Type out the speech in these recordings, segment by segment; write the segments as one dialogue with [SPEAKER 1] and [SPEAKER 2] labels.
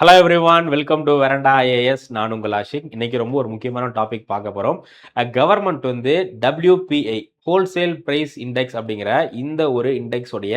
[SPEAKER 1] Hello everyone, welcome to Veranda IAS. நான் உங்கள் ஆஷிக். இன்னைக்கு ரொம்ப ஒரு முக்கியமான டாபிக் பார்க்க போகிறோம். கவர்மெண்ட் வந்து WPI ஹோல்சேல் பிரைஸ் இண்டெக்ஸ் அப்படிங்கிற இந்த ஒரு இண்டெக்ஸ் உடைய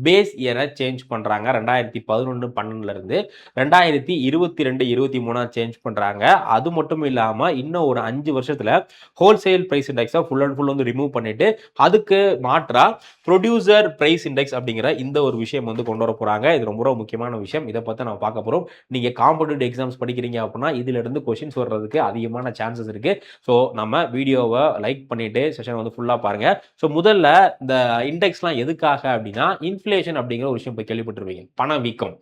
[SPEAKER 1] பேஸ் இயரை சேஞ்ச் பண்ணுறாங்க. 2011-12 இருந்து 2022-23 சேஞ்ச் பண்ணுறாங்க. அது மட்டும் இல்லாமல் இன்னும் ஒரு 5 வருஷத்தில் ஹோல்சேல் பிரைஸ் இண்டெக்ஸை ஃபுல் அண்ட் ஃபுல் வந்து ரிமூவ் பண்ணிட்டு அதுக்கு மாற்றா ப்ரொடியூசர் பிரைஸ் இண்டெக்ஸ் அப்படிங்கிற இந்த ஒரு விஷயம் வந்து கொண்டு வர போகிறாங்க. இது ரொம்ப ரொம்ப முக்கியமான விஷயம். இதை பற்றி நம்ம பார்க்க போகிறோம். நீங்கள் காம்படிட்டிவ் எக்ஸாம்ஸ் படிக்கிறீங்க அப்படின்னா இதிலிருந்து கொஷின்ஸ் வர்றதுக்கு அதிகமான சான்சஸ் இருக்குது. ஸோ நம்ம வீடியோவை லைக் பண்ணிவிட்டு செஷன் வந்து ஃபுல்லாக பாருங்கள். ஸோ முதல்ல இந்த இண்டெக்ஸ்லாம் எதுக்காக அப்படின்னா, இன்ஃப்ளேஷன் அப்படிங்கிற ஒரு விஷயம் போய் கேள்விப்பட்டிருப்பீங்க. பணவீக்கம்.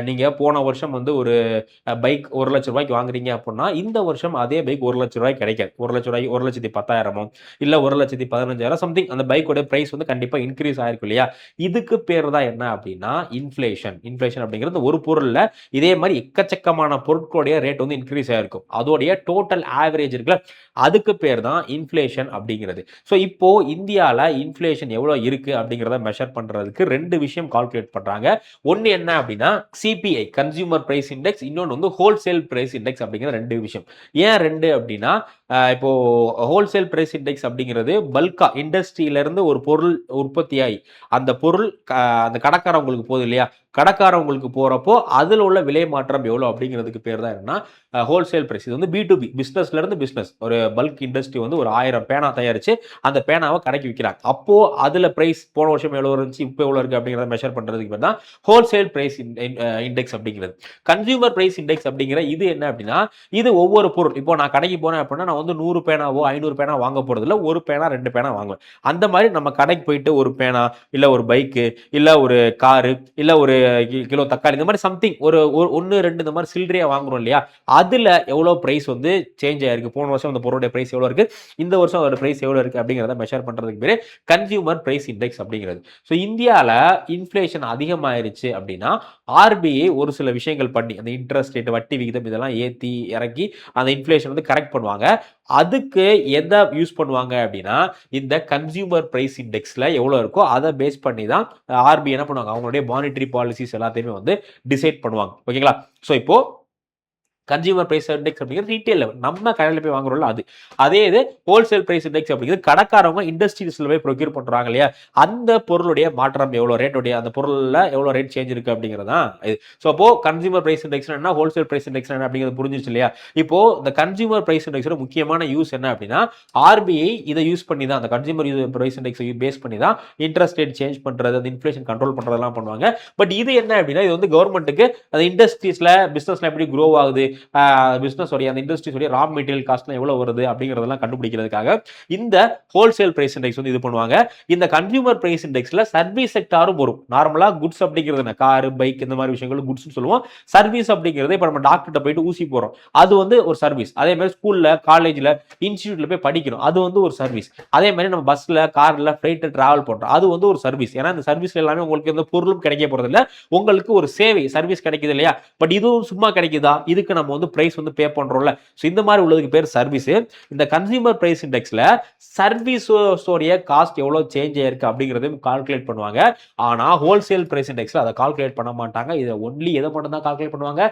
[SPEAKER 1] நீங்கள் போன வருஷம் வந்து ஒரு பைக் 1,00,000 வாங்குறீங்க அப்படின்னா இந்த வருஷம் அதே பைக் 1,00,000 கிடைக்காது. 1,00,000 1,10,000 இல்லை 1,15,000 சம்திங் அந்த பைக்கோட பிரைஸ் வந்து கண்டிப்பாக இன்க்ரீஸ் ஆயிருக்கும் இல்லையா? இதுக்கு பேர் தான் என்ன அப்படின்னா இன்ஃப்ளேஷன். இன்ஃப்ளேஷன் அப்படிங்கிறது ஒரு பொருளில் இதே மாதிரி எக்கச்சக்கமான பொருட்களுடைய ரேட் வந்து இன்க்ரீஸ் ஆயிருக்கும். அதோடைய டோட்டல் ஆவரேஜ் இருக்குல்ல, அதுக்கு பேர் தான் இன்ஃப்ளேஷன் அப்படிங்கிறது. ஸோ இப்போ இந்தியாவில் இன்ஃப்ளேஷன் எவ்வளோ இருக்கு அப்படிங்கிறத மெஷர் பண்றதுக்கு 2 விஷயம் கால்குலேட் பண்றாங்க. ஒன்று என்ன அப்படின்னா சிபிஐ கன்சியூமர் பிரைஸ் இண்டெக்ஸ், இன்னொன்று வந்து ஹோல்சேல் பிரைஸ் இண்டெக்ஸ் அப்படிங்கிற 2 விஷயம். ஏன் 2 அப்படின்னா இப்போ ஹோல்சேல் பிரைஸ் இண்டெக்ஸ் அப்படிங்கிறது பல்கா இண்டஸ்ட்ரியில இருந்து ஒரு பொருள் உற்பத்தியாகி அந்த பொருள் அந்த கடைக்காரவங்களுக்கு போகுது இல்லையா, கடைக்காரவங்களுக்கு போறப்போ அதில் உள்ள விலை மாற்றம் எவ்வளோ அப்படிங்கிறதுக்கு பேர் தான் என்னன்னா ஹோல்சேல் பிரைஸ். இது வந்து B2B பிஸ்னஸ்ல இருந்து பிஸ்னஸ். ஒரு பல்க் இண்டஸ்ட்ரி வந்து ஒரு 1000 பேனா தயாரிச்சு அந்த பேனாவை கடைக்கு விற்கிறாங்க. அப்போ அதுல பிரைஸ் போன வருஷம் எவ்வளோ இருந்துச்சு, இப்போ எவ்வளோ இருக்கு அப்படிங்கிறத மெஷர் பண்றதுக்கு பேர் தான் ஹோல்சேல் பிரைஸ் இண்டெக்ஸ் அப்படிங்கிறது. கன்சியூமர் பிரைஸ் இண்டெக்ஸ் அப்படிங்கிற இது என்ன அப்படின்னா, இது ஒவ்வொரு பொருள். இப்போ நான் கடைக்கு போனேன் அப்படின்னா நான் வந்து 100 பேனாவோ 500 பேனா வாங்க போறது இல்லை, ஒரு பேனா 2 பேனா வாங்குவேன். அந்த மாதிரி நம்ம கடைக்கு போயிட்டு ஒரு பேனா இல்ல ஒரு பைக்கு இல்ல ஒரு காரு இல்ல ஒரு கிலோ தக்காளி இந்த மாதிரி சம்திங் ஒரு 1-2 இந்த மாதிரி சில்லறையா வாங்குறோம் இல்லையா, அதுல எவ்வளவு பிரைஸ் வந்து சேஞ்ச் ஆயிருக்கு, போன வருஷம் அந்த பொருளுடைய பிரைஸ் எவ்வளவு இருக்கு, இந்த வருஷம் அதோட பிரைஸ் எவ்வளவு இருக்கு அப்படிங்கறத மெஷர் பண்றதுக்கு பேரு கன்சியூமர் பிரைஸ் இண்டெக்ஸ் அப்படிங்கிறது. ஸோ இந்தியால இன்ஃப்ளேஷன் அதிகமாயிருச்சு அப்படின்னா RBI ஒரு சில விஷயங்கள் பண்ணி அந்த இன்ட்ரெஸ்ட் ரேட் வட்டி விகிதம் இதெல்லாம் ஏத்தி இறக்கி அந்த இன்ஃப்ளேஷன் வந்து கரெக்ட் பண்ணுவாங்க. அதுக்கு எதை யூஸ் பண்ணுவாங்க அப்படின்னா இந்த கன்சியூமர் பிரைஸ் இண்டெக்ஸ்ல எவ்வளவு இருக்கோ அதை பேஸ் பண்ணி தான் RBI என்ன பண்ணுவாங்க, அவங்களுடைய மானிட்டரி பாலிசிஸ் எல்லாத்தையுமே வந்து டிசைட் பண்ணுவாங்க. ஓகேங்களா? ஸோ இப்போ கன்சியூமர் பிரைஸ் இண்டெக்ஸ் அப்படிங்கிறது ரீட்டைல் லெவல், நம்ம கடையில் போய் வாங்குறோம்ல அது. அதே இது ஹோல்சேல் பிரைஸ் இண்டெக்ஸ் அப்படிங்கிறது கடைக்காரவங்க இண்டஸ்ட்ரீஸ்ல போய் ப்ரொக்யூர் பண்றாங்க இல்லையா, அந்த பொருளுடைய மாற்றம் எவ்வளோ, ரேட்டுடைய அந்த பொருளில் எவ்வளோ ரேட் சேஞ்ச் இருக்கு அப்படிங்கிறது தான் இது. ஸோ அப்போ கன்சியூமர் பிரைஸ் இண்டெக்ஸ் என்ன, ஹோல்சேல் பிரைஸ் இண்டெக்ஸ் என்ன அப்படிங்கிறது புரிஞ்சிச்சு இல்லையா? இப்போ இந்த கன்சியூமர் பிரைஸ் இண்டெக்ஸோட முக்கியமான யூஸ் என்ன அப்படின்னா RBI இதை யூஸ் பண்ணி தான் அந்த கன்சியூமர் பிரைஸ் இண்டெக்ஸ் பேஸ் பண்ணி தான் இன்ட்ரெஸ்ட் ரேட் சேஞ்ச் பண்றது, அந்த இன்ஃப்ளேஷன் கண்ட்ரோல் பண்றதெல்லாம் பண்ணுவாங்க. பட் இது என்ன அப்படின்னா இது வந்து கவர்மெண்ட்டுக்கு அந்த இண்டஸ்ட்ரீஸ்ல பிசினஸ்ல எப்படி க்ரோ ஆகுது, பிசினஸ் உடைய அந்த இண்டஸ்ட்ரீஸ் உடைய ரா மெட்டீரியல் காஸ்ட்லாம் எவ்வளவு வருது அப்படிங்கறதெல்லாம் கண்டுபிடிக்கிறதுக்காக இந்த ஹோல்சேல் பிரைஸ் இண்டெக்ஸ் வந்து இது பண்ணுவாங்க. இந்த கன்சியூமர் பிரைஸ் இண்டெக்ஸ்ல சர்வீஸ் செக்டாரும் வரும். நார்மலா குட்ஸ் அப்படிங்கிறது என்ன, கார் பைக் இந்த மாதிரி விஷயங்கள் குட்ஸ் சொல்லுவோம். சர்வீஸ் அப்படிங்கிறது இப்ப நம்ம டாக்டர்கிட்ட போயிட்டு ஊசி போறோம், அது வந்து ஒரு சர்வீஸ். அதே மாதிரி ஸ்கூல்ல காலேஜ்ல இன்ஸ்டிடியூட்ல போய் படிக்கிறோம், அது வந்து ஒரு சர்வீஸ். அதே மாதிரி நம்ம பஸ்ல கார்ல ஃபிளைட்ல டிராவல் பண்றோம், அது வந்து ஒரு சர்வீஸ். ஏன்னா இந்த சர்வீஸ்ல எல்லாமே உங்களுக்கு எந்த பொருளும் கிடைக்க போறது இல்ல, உங்களுக்கு ஒரு சேவை சர்வீஸ் கிடைக்குது இல்லையா. பட் இதுவும் சும்மா கிடைக்குதா, இதுக்கு நம்ம வந்து பிரைஸ் வந்து பே பண்றோம்ல. சோ இந்த மாதிரி உள்ளதுக்கு பேர் சர்வீஸ். இந்த கன்சியூமர் பிரைஸ் இண்டெக்ஸ்ல சர்வீஸோட காஸ்ட் எவ்வளவு சேஞ்ச் ஆயிருக்கு அப்படிங்கறதை கால்குலேட் பண்ணுவாங்க. ஆனா ஹோல்சேல் பிரைஸ் இண்டெக்ஸ்ல அதை கால்குலேட் பண்ண மாட்டாங்க. இதை ஒன்லி எதை மட்டும் தான் கால்குலேட் பண்ணுவாங்க,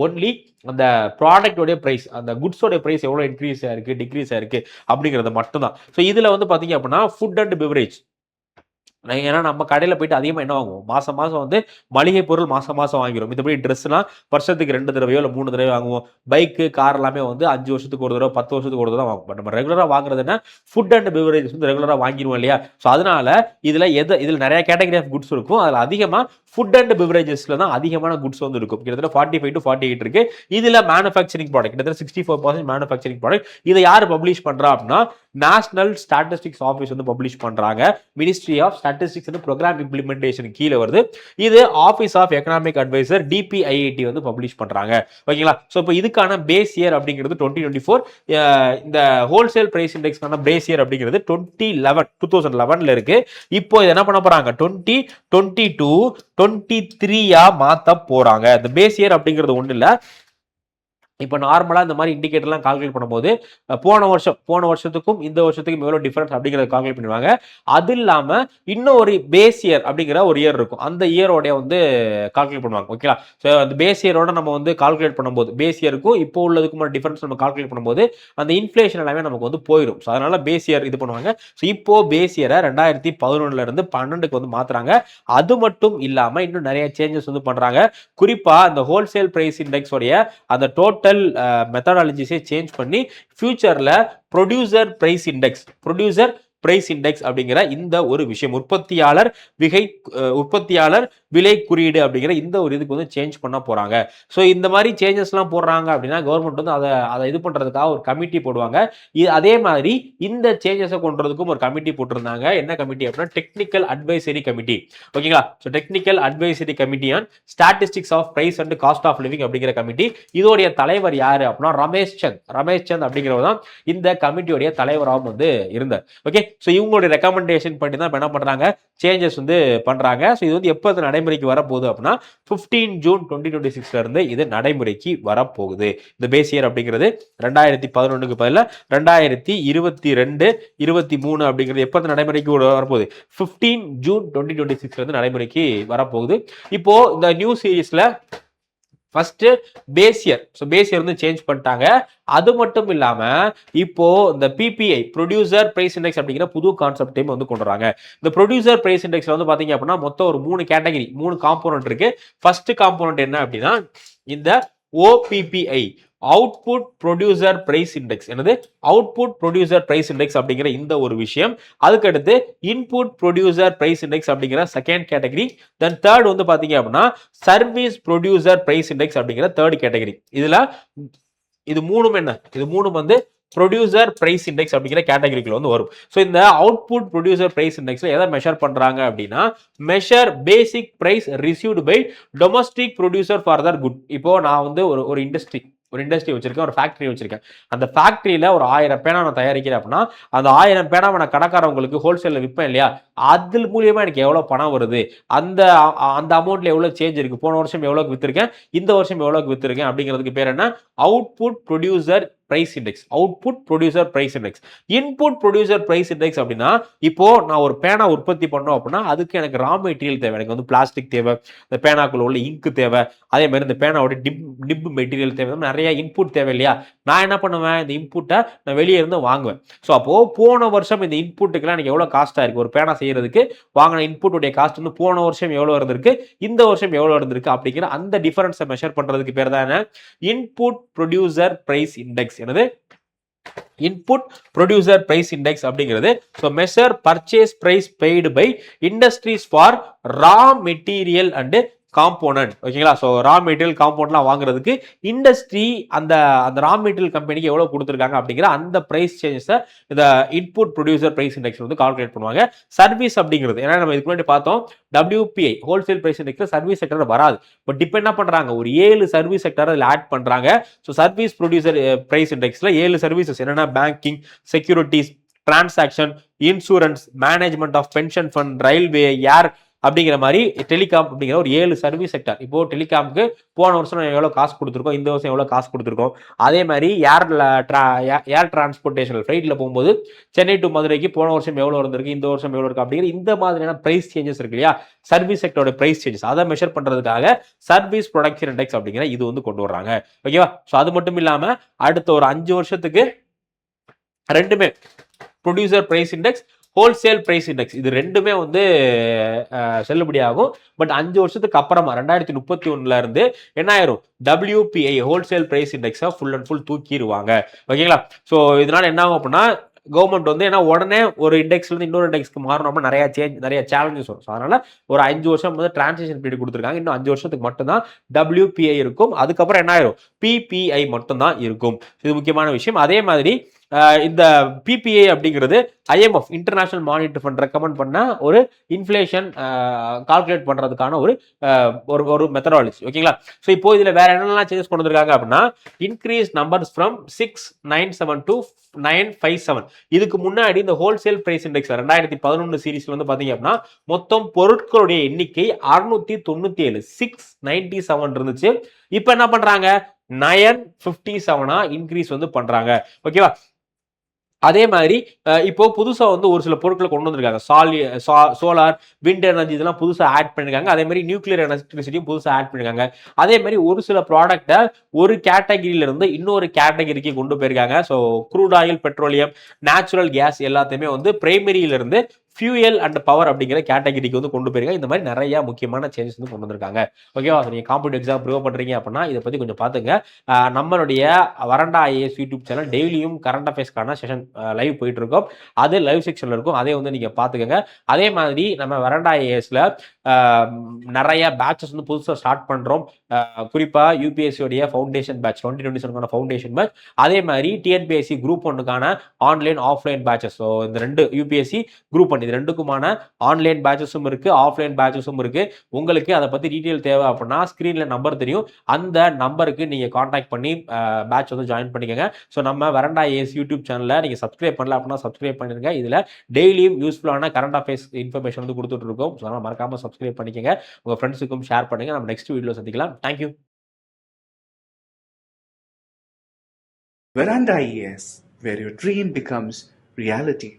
[SPEAKER 1] ஒன்லி அந்த ப்ராடக்டோட பிரைஸ், அந்த குட்ஸோட பிரைஸ் எவ்வளவு இன்க்ரீஸ் ஆயிருக்கு டிக்ரீஸ் ஆயிருக்கு அப்படிங்கறது மட்டும் தான். சோ இதுல வந்து பாத்தீங்க அப்படின்னா ஃபுட் அண்ட் பெவரேஜ், ஏன்னா நம்ம கடையில் போயிட்டு அதிகமாக என்ன வாங்குவோம், மாசம் மாசம் வந்து மளிகை பொருள் மாசம் மாசம் வாங்கிடும். மத்தபடி ட்ரெஸ்லாம் வருஷத்துக்கு 2 தடவையோ இல்லை 3 தடவை வாங்குவோம். பைக்கு கார் எல்லாமே வந்து 5 வருஷத்துக்கு ஒரு தடவை 10 வருஷத்துக்கு ஒரு தடவை வாங்குவோம். பட் நம்ம ரெகுலராக வாங்குறது என்ன, ஃபுட் அண்ட் பெவரேஜஸ் வந்து ரெகுலராக வாங்கிடுவோம் இல்லையா. ஸோ அதனால இதில் நிறைய கேட்டகரி ஆஃப் குட்ஸ் இருக்கும். அதில் அதிகமாக ஃபுட் அண்ட் பெவரேஜஸ்ல தான் அதிகமான குட்ஸ் வந்து இருக்கும். கிட்டத்தட்ட 45 to 48 இருக்கு. இதுல மேனுஃபேக்சரிங் ப்ராடக்ட் கிட்டத்தட்ட 64% மேனுஃபேக்சரிங் ப்ராடக்ட். இதை யார் பப்ளிஷ் பண்றா அப்படின்னா நேஷனல் ஸ்டாட்டிஸ்டிக்ஸ் ஆஃபீஸ் வந்து பப்ளிஷ் பண்றாங்க. Ministry of statistics and programme implementation கீழே வருது. இது office of economic adviser DPIIT வந்து பப்ளிஷ் பண்றாங்க. ஓகேங்களா. ஸோ இப்போ இதுக்கான பேஸ் இயர் அப்படிங்கிறது 2024. இந்த ஹோல்சேல் பிரைஸ் இண்டெக்ஸ்க்கான பேஸ் இயர் அப்படிங்கிறது 2011 இருக்கு. இப்போ என்ன பண்ண போறாங்க, 2022-23 மாத்த போறாங்க. இந்த பேஸ் இயர் அப்படிங்கிறது ஒண்ணு இல்ல, இப்போ நார்மலா இந்த மாதிரி இண்டிகேட்டர்லாம் கால்குலேட் பண்ணும்போது போன வருஷத்துக்கும் இந்த வருஷத்துக்கும் எவ்வளோ டிஃபரன்ஸ் அப்படிங்கிறத கால்குலேட் பண்ணுவாங்க. அது இல்லாம இன்னும் ஒரு பேஸ் இயர் அப்படிங்கிற ஒரு இயர் இருக்கும். அந்த இயரோட வந்து கால்குலேட் பண்ணுவாங்க. ஓகேங்களா? ஸோ அந்த பேஸ் இயரோட நம்ம வந்து கால்குலேட் பண்ணும்போது பேஸ் இயருக்கும் இப்போ உள்ளதுக்குமான டிஃபரன்ஸ் நம்ம கால்குலேட் பண்ணும்போது அந்த இன்ஃப்ளேஷன் எல்லாமே நமக்கு வந்து போயிடும். ஸோ அதனால பேஸ் இயர் இது பண்ணுவாங்க. ஸோ இப்போ பேஸ் இயரை 2011 இருந்து 12க்கு வந்து மாத்துறாங்க. அது மட்டும் இல்லாம இன்னும் நிறைய சேஞ்சஸ் வந்து பண்றாங்க. குறிப்பா இந்த ஹோல்சேல் பிரைஸ் இண்டெக்ஸ் உடைய அந்த டோட்டல் மெத்தடாலஜிஸே சேஞ்ச் பண்ணி ஃபியூச்சர்ல ப்ரொடியூசர் பிரைஸ் இண்டெக்ஸ் அப்படிங்கிற இந்த ஒரு விஷயம் உற்பத்தியாளர் விலை குறியீடு அப்படிங்கிற இந்த ஒரு இதுக்கு வந்து சேஞ்ச் பண்ண போறாங்க. ஸோ இந்த மாதிரி சேஞ்சஸ்லாம் போடுறாங்க அப்படின்னா கவர்மெண்ட் வந்து அதை இது பண்றதுக்காக ஒரு கமிட்டி போடுவாங்க. அதே மாதிரி இந்த சேஞ்சஸை கொண்டுறதுக்கும் ஒரு கமிட்டி போட்டிருந்தாங்க. என்ன கமிட்டி அப்படின்னா டெக்னிக்கல் அட்வைசரி கமிட்டி. ஓகேங்களா? So technical advisory committee on statistics of price and cost of living அப்படிங்கிற கமிட்டி. இதோடைய தலைவர் யாரு அப்படின்னா ரமேஷ் சந்த் அப்படிங்கிறவர் தான் இந்த கமிட்டியோடைய தலைவராகவும் வந்து இருந்தார். ஓகே, ஸோ இவங்களுடைய ரெக்கமெண்டேஷன் பண்ணி தான் என்ன பண்றாங்க, சேஞ்சஸ் வந்து பண்றாங்க. ஸோ இது வந்து எப்போ நடைமுறைக்கு வரப்போகுது அப்படின்னா 15 ஜூன் 2026 இருந்து இது நடைமுறைக்கு வரப்போகுது. இந்த பேஸ் இயர் அப்படிங்கிறது 2011க்கு பதிலாக 2022 23 அப்படிங்கிறது எப்போ நடைமுறைக்கு வரப்போகுது 15 ஜூன் 2026 இருந்து நடைமுறைக்கு வரப்போகுது. இப்போ இந்த நியூ சீரீஸ்ல ஃபர்ஸ்ட் பேஸ் இயர் வந்து சேஞ்ச் பண்ணிட்டாங்க. அது மட்டும் இல்லாம இப்போ இந்த பிபிஐ ப்ரொடியூசர் பிரைஸ் இண்டெக்ஸ் அப்படிங்கிற புது கான்செப்டையும் வந்து கொண்டு வராங்க. இந்த ப்ரொடியூசர் பிரைஸ் இண்டெக்ஸ்ல வந்து பாத்தீங்க அப்படின்னா மொத்தம் ஒரு 3 கேட்டகரி 3 காம்போனன்ட் இருக்கு. ஃபர்ஸ்ட் காம்போனன்ட் என்ன அப்படின்னா இந்த OPPI output producer price index. என்னது அவுட்புட் ப்ரொடியூசர் பிரைஸ் இண்டெக்ஸ் அப்படிங்கிற இந்த ஒரு விஷயம். அதுக்கடுத்து இன்புட் ப்ரொடியூசர் பிரைஸ் இண்டெக்ஸ் அப்படிங்கிற செகண்ட் கேட்டகரி. தென் தேர்ட் வந்து பாத்தீங்க அப்படின்னா சர்வீஸ் ப்ரொடியூசர் பிரைஸ் இண்டெக்ஸ் அப்படிங்கிற தேர்ட் கேட்டகரி. இது மூணும் வந்து ப்ரொடியூசர் பிரைஸ் இண்டெக்ஸ் அப்படிங்கிற கேட்டகரிக்குள்ள வந்து வரும். ஸோ இந்த அவுட்புட் ப்ரொடியூசர் பிரைஸ் இண்டெக்ஸ்ல எதை மெஷர் பண்றாங்க அப்படின்னா measure basic price received by domestic producer for their good. இப்போ நான் வந்து ஒரு இண்டஸ்ட்ரி வச்சிருக்கேன், ஒரு ஃபேக்டரி வச்சிருக்கேன். அந்த ஃபேக்டரியில ஒரு 1000 பேனா நான் தயாரிக்கிறேன் அப்படின்னா அந்த 1000 பேனாவை நான் கடைக்காரவங்களுக்கு ஹோல்சேல்ல விற்பேன் இல்லையா, அது மூலியமா எனக்கு எவ்வளவு பணம் வருது, அந்த அமௌண்ட்ல எவ்வளவு சேஞ்ச் இருக்கு, போன வருஷம் எவ்வளவுக்கு வித்திருக்கேன், இந்த வருஷம் எவ்வளவுக்கு வித்திருக்கேன் அப்படிங்கிறதுக்கு பேர் என்ன, output producer price index. Output producer price index. Input producer price index அப்படின்னா இப்போ நான் ஒரு பேனா உற்பத்தி பண்ணோம் அப்படின்னா அதுக்கு எனக்கு ரா மெட்டீரியல் தேவை. எனக்கு வந்து பிளாஸ்டிக் தேவை, இந்த பேனாக்குள்ள உள்ள இங்கு தேவை, அதே மாதிரி இந்த பேனாவோட நிப் மெட்டீரியல் தேவை, நிறைய இன்புட் தேவை இல்லையா. நான் என்ன பண்ணுவேன், இந்த இன்புட்டை நான் வெளியே இருந்து வாங்குவேன். ஸோ அப்போ போன வருஷம் இந்த இன்புட்டுக்கெல்லாம் எனக்கு எவ்வளவு காஸ்டா இருக்கு, ஒரு பேனா செய்யறதுக்கு வாங்கின இன்புட்டுடைய காஸ்ட் வந்து போன வருஷம் எவ்வளவு இருந்திருக்கு, இந்த வருஷம் எவ்வளவு இருந்திருக்கு அப்படிங்கிற அந்த டிஃபரன்ஸை மெஷர் பண்றதுக்கு பேர் தான் இன்புட் ப்ரொடியூசர் பிரைஸ் இண்டெக்ஸ். என்னது இன்புட் ப்ரொடியூசர் பிரைஸ் இண்டெக்ஸ் அப்படிங்கிறது. So measure purchase price paid by industries for raw material and component. ஓகேங்களா? ஸோ ரா மெட்டீரியல் காம்போனன்ட்லாம் வாங்குறதுக்கு இண்டஸ்ட்ரி அந்த ரா மெட்டீரியல் கம்பெனிக்கு எவ்வளவு கொடுத்துருக்காங்க அப்படிங்கிற அந்த பிரைஸ் சேஞ்சஸை இந்த இன்புட் ப்ரொடியூசர் பிரைஸ் இண்டெக்ஸ் வந்து கால்குலேட் பண்ணுவாங்க. சர்வீஸ் அப்படிங்கிறது ஏன்னா நம்ம இதுக்கு முன்னாடி பார்த்தோம் WPI ஹோல்சேல் பிரைஸ் இண்டெக்ஸ்ல சர்வீஸ் செக்டர் வராது. பட் இப்போ என்ன பண்றாங்க, ஒரு 7 சர்வீஸ் செக்டர் அதில் ஆட் பண்றாங்க. ஸோ சர்வீஸ் ப்ரொடியூசர் பிரைஸ் இண்டெக்ஸ்ல 7 சர்வீசஸ் என்னன்னா banking, securities, transaction, insurance, management of pension fund, railway, air அப்படிங்கிற மாதிரி டெலிகாம் அப்படிங்கிற ஒரு 7 சர்வீஸ் செக்டர். இப்போ டெலிகாமுக்கு போன வருஷம் எவ்வளவு காசு கொடுத்துருக்கோம், இந்த வருஷம் எவ்வளவு காசு கொடுத்துருக்கோம். அதே மாதிரி ஏர் டிரான்ஸ்போர்டேஷன் ஃபிளைட்ல போகும்போது சென்னை டு மதுரைக்கு போன வருஷம் எவ்வளவு இருந்திருக்கு, இந்த வருஷம் எவ்வளவு இருக்கு அப்படிங்கிற இந்த மாதிரியான பிரைஸ் சேஞ்சஸ் இருக்கு இல்லையா, சர்வீஸ் செக்டரோட பிரைஸ் சேஞ்சஸ் அதை மெஷர் பண்றதுக்காக சர்வீஸ் ப்ரொடக்ஷன் இண்டெக்ஸ் அப்படிங்கிற இது வந்து கொண்டு வர்றாங்க. ஓகேவா? ஸோ அது மட்டும் இல்லாம அடுத்த ஒரு 5 வருஷத்துக்கு ரெண்டுமே producer price index, wholesale price index இது ரெண்டுமே வந்து செல்லுபடியாகும். பட் 5 வருஷத்துக்கு அப்புறமா 2031 இருந்து என்ன ஆயிரும், WPI ஹோல்சேல் பிரைஸ் இண்டெக்ஸை ஃபுல் அண்ட் ஃபுல் தூக்கிடுவாங்க. ஓகேங்களா? ஸோ இதனால என்ன ஆகும் அப்படின்னா கவர்மெண்ட் வந்து ஏன்னா உடனே ஒரு இண்டெக்ஸ்ல இருந்து இன்னொரு இண்டெக்ஸ்க்கு மாறணும்னா நிறைய சேலஞ்சஸ் வரும். அதனால ஒரு 5 வருஷம் வந்து டிரான்சிஷன் பீரியட் கொடுத்துருக்காங்க. இன்னும் 5 வருஷத்துக்கு மட்டும்தான் WPI இருக்கும். அதுக்கப்புறம் என்ன ஆயிரும், PPI மட்டும்தான் இருக்கும். இது முக்கியமான விஷயம். அதே மாதிரி இந்த PPI அப்படிங்கிறது IMF international monetary fund recommend பண்ண ஒரு இன்ஃப்ளேஷன் கால்குலேட் பண்றதுக்கான ஒரு மெத்தடாலஜி. ஓகேங்களா? ஸோ இப்போ இதுல வேற என்னெல்லாம் சேஞ்சஸ் கொண்டு வந்திருக்காங்க அப்படின்னா இன்க்ரீஸ் நம்பர்ஸ் ஃப்ரம் 697 to 957. இதுக்கு முன்னாடி இந்த ஹோல்சேல் பிரைஸ் இண்டெக்ஸ் 2011 சீரீஸ்ல வந்து பாத்தீங்க அப்படின்னா மொத்தம் பொருட்களுடைய எண்ணிக்கை 697 697 இருந்துச்சு. இப்ப என்ன பண்றாங்க, 957 இன்க்ரீஸ் வந்து பண்றாங்க. ஓகேவா? அதே மாதிரி இப்போ புதுசா வந்து ஒரு சில பொருட்களை கொண்டு வந்திருக்காங்க. சோலார், விண்ட் எனர்ஜி இதெல்லாம் புதுசா ஆட் பண்ணிருக்காங்க. அதே மாதிரி நியூக்ளியர் எலக்ட்ரிசிட்டியும் புதுசா ஆட் பண்ணிருக்காங்க. அதே மாதிரி ஒரு சில ப்ராடக்ட்டை ஒரு கேட்டகரியில இருந்து இன்னொரு கேட்டகரிக்கு கொண்டு போயிருக்காங்க. So crude oil, petroleum, natural gas எல்லாத்தையுமே வந்து பிரைமரியில இருந்து ஃபியூயல் அண்ட் பவர் அப்படிங்கிற கேட்டகரிக்கு வந்து கொண்டு போயிருக்காங்க. இந்த மாதிரி நிறைய முக்கியமான சேஞ்சஸ் வந்து கொண்டு வந்திருக்காங்க. ஓகேவா? நீங்க காம்படிட்டிவ் எக்ஸாம் ப்ரிப்பேர் பண்றீங்க அப்படின்னா இதை பத்தி கொஞ்சம் பாத்துங்க. நம்மளுடைய வரண்டா ஐஏஎஸ் யூடியூப் சேனல் டெய்லியும் கரண்ட் அஃபேர்ஸ்க்கான செஷன் லைவ் போயிட்டு இருக்கும். அது லைவ் செக்ஷன்ல இருக்கும். அதே வந்து நீங்க பாத்துக்கங்க. அதே மாதிரி நம்ம வரண்டா ஐஏஎஸ்ல நிறைய பேட்சஸ் வந்து புதுசாக ஸ்டார்ட் பண்றோம். குறிப்பா யூபிஎஸ்சி உடைய ஃபவுண்டேஷன் பேட்ச் 2027 ஃபவுண்டேஷன் பேட்ச், அதே மாதிரி டிஎன்பிஎஸ்சி குரூப் 1க்கான ஆன்லைன் ஆஃப்லைன் பேட்சஸ். ஸோ இந்த ரெண்டு யூபிஎஸ்சி குரூப் 1 இது ரெண்டுக்குமான ஆன்லைன் பேட்சஸும் இருக்கு, ஆஃப்லைன் பேட்சஸும் இருக்கு. உங்களுக்கு அதை பத்தி டீட்டெயில் தேவை அப்படின்னா ஸ்கிரீன்ல நம்பர் தெரியும். அந்த நம்பருக்கு நீங்க கான்டாக்ட் பண்ணி பேட்ச் வந்து ஜாயின் பண்ணிக்கோங்க. ஸோ நம்ம வரண்டா ஏஎஸ் யூடியூப் சேனல்ல நீங்க சப்ஸ்கிரைப் பண்ணல அப்படின்னா சப்ஸ்கிரைப் பண்ணிருங்க. இதுல டெய்லியும் யூஸ்ஃபுல்லான கரண்ட் அஃபேர்ஸ் இன்ஃபர்மேஷன் வந்து கொடுத்துட்டு இருக்கோம். ஸோ அதனால மறக்காம சப்ஸ்கிரைப் பண்ணிக்கங்க. உங்க ஃப்ரெண்ட்ஸுக்கும் ஷேர் பண்ணுங்க. நம்ம நெக்ஸ்ட் வீடியோல சந்திக்கலாம். Thank you.
[SPEAKER 2] Veranda IAS, where your dream becomes reality.